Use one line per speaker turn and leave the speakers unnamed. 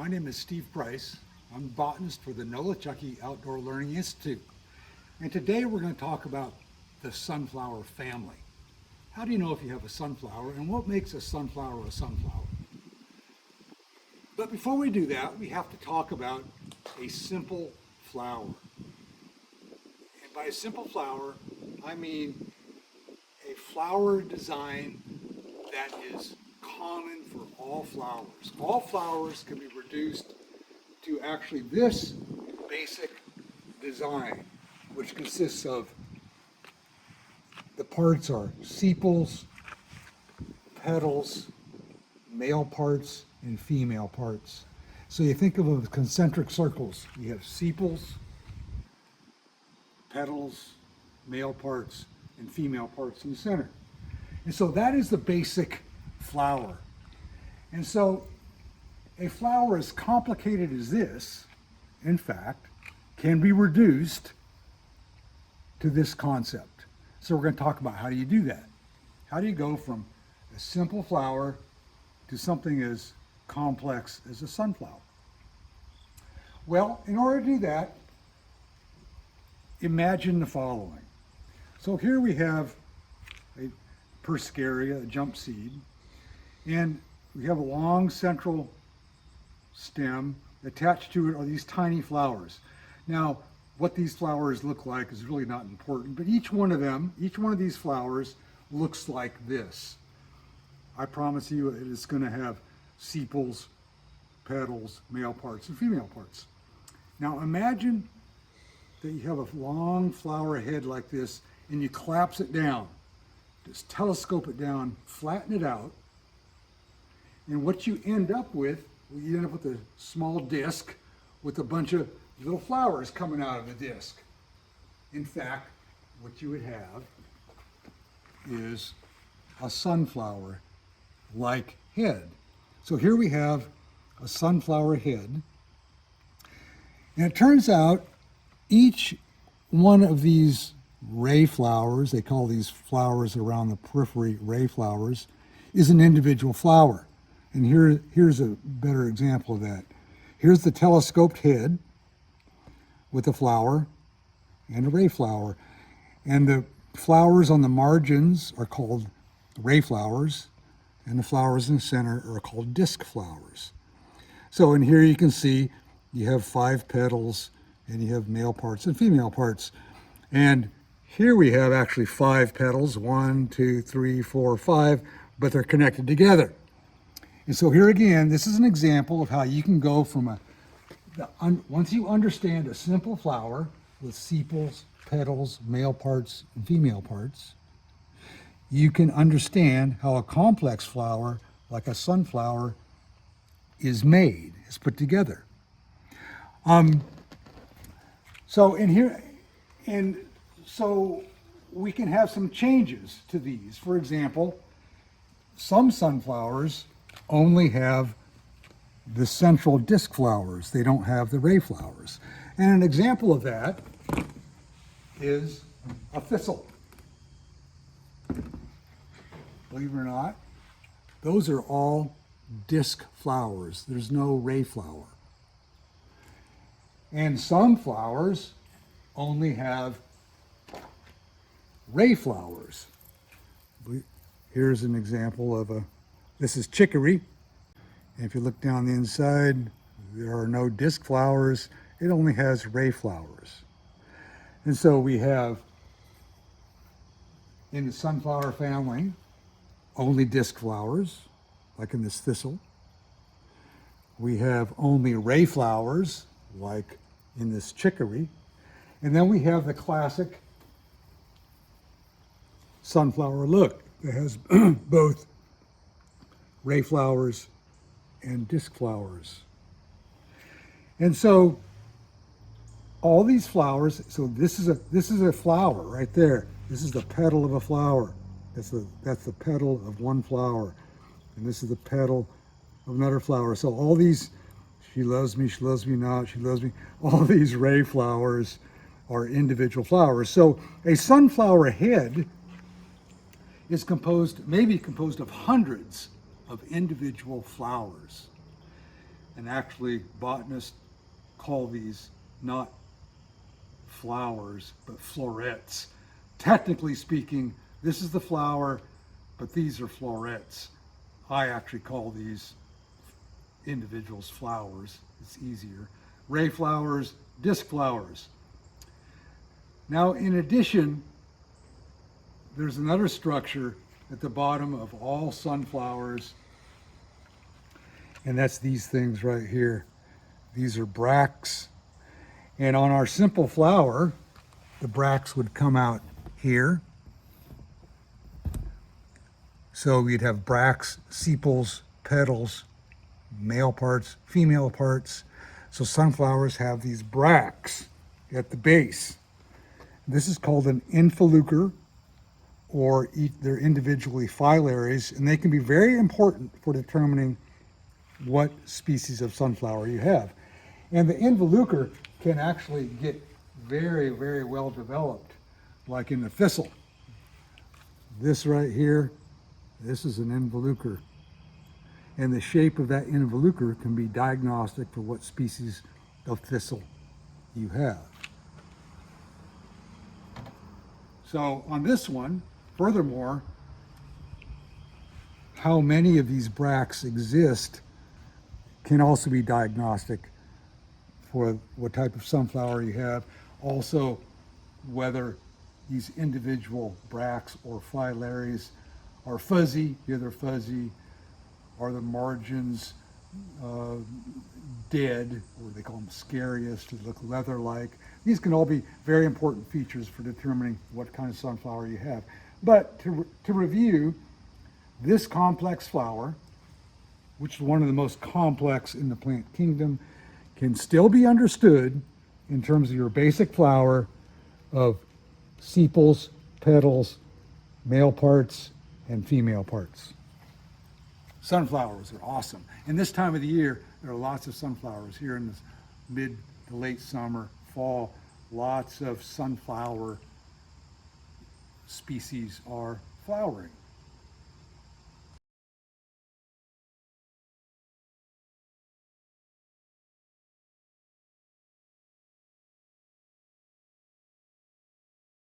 My name is Steve Price. I'm a botanist for the Nolichucky Outdoor Learning Institute. And today we're going to talk about the sunflower family. How do you know if you have a sunflower and what makes a sunflower a sunflower? But before we do that, we have to talk about a simple flower. And by a simple flower, I mean a flower design that is common for all flowers. All flowers can be reduced to actually this basic design, which consists of the parts are sepals, petals, male parts, and female parts. So you think of them as concentric circles. You have sepals, petals, male parts, and female parts in the center. And so that is the basic flower. And so a flower as complicated as this, in fact, can be reduced to this concept. So we're going to talk about how do you do that? How do you go from a simple flower to something as complex as a sunflower? Well, in order to do that, imagine the following. So here we have a Perscaria, a jump seed, and we have a long central stem. Attached to it are these tiny flowers. Now, what these flowers look like is really not important, but each one of these flowers looks like this. I promise you it is going to have sepals, petals, male parts, and female parts. Now imagine that you have a long flower head like this and you collapse it down. Just telescope it down, flatten it out, and what you end up with, you end up with a small disc with a bunch of little flowers coming out of the disc. In fact, what you would have is a sunflower-like head. So here we have a sunflower head, and it turns out each one of these ray flowers, they call these flowers around the periphery ray flowers, is an individual flower. And here's a better example of that. Here's the telescoped head with a flower and a ray flower. And the flowers on the margins are called ray flowers, and the flowers in the center are called disc flowers. So in here you can see you have 5 petals, and you have male parts and female parts. And here we have actually 5 petals, 1, 2, 3, 4, 5, but they're connected together. And so here again, this is an example of how you can go from once you understand a simple flower with sepals, petals, male parts, and female parts, you can understand how a complex flower, like a sunflower, is made, is put together. So we can have some changes to these. For example, some sunflowers only have the central disc flowers. They don't have the ray flowers. And an example of that is a thistle. Believe it or not, those are all disc flowers. There's no ray flower. And some flowers only have ray flowers. Here's an example of this is chicory. And if you look down the inside, there are no disc flowers. It only has ray flowers. And so we have, in the sunflower family, only disc flowers, like in this thistle. We have only ray flowers, like in this chicory. And then we have the classic sunflower look that has both ray flowers and disc flowers. And so all these flowers, so this is a flower right there. This is the petal of a flower. That's the petal of one flower. And this is the petal of another flower. So all these, she loves me not, she loves me, all these ray flowers are individual flowers. So a sunflower head is maybe composed of hundreds of individual flowers. And actually, botanists call these not flowers, but florets. Technically speaking, this is the flower, but these are florets. I actually call these individuals flowers. It's easier. Ray flowers, disc flowers. Now, in addition, there's another structure at the bottom of all sunflowers, and that's these things right here. These are bracts. And on our simple flower, the bracts would come out here. So we'd have bracts, sepals, petals, male parts, female parts. So sunflowers have these bracts at the base. This is called an involucre, or they're individually phyllaries, and they can be very important for determining what species of sunflower you have. And the involucre can actually get very, very well developed, like in the thistle. This right here, this is an involucre. And the shape of that involucre can be diagnostic for what species of thistle you have. So on this one, furthermore, how many of these bracts exist can also be diagnostic for what type of sunflower you have. Also, whether these individual bracts or phyllaries are fuzzy, here they're fuzzy, are the margins dead, or they call them scarious, to look leather-like. These can all be very important features for determining what kind of sunflower you have. But to review, this complex flower, which is one of the most complex in the plant kingdom, can still be understood in terms of your basic flower of sepals, petals, male parts, and female parts. Sunflowers are awesome. And this time of the year, there are lots of sunflowers here in the mid to late summer, fall. Lots of sunflower species are flowering.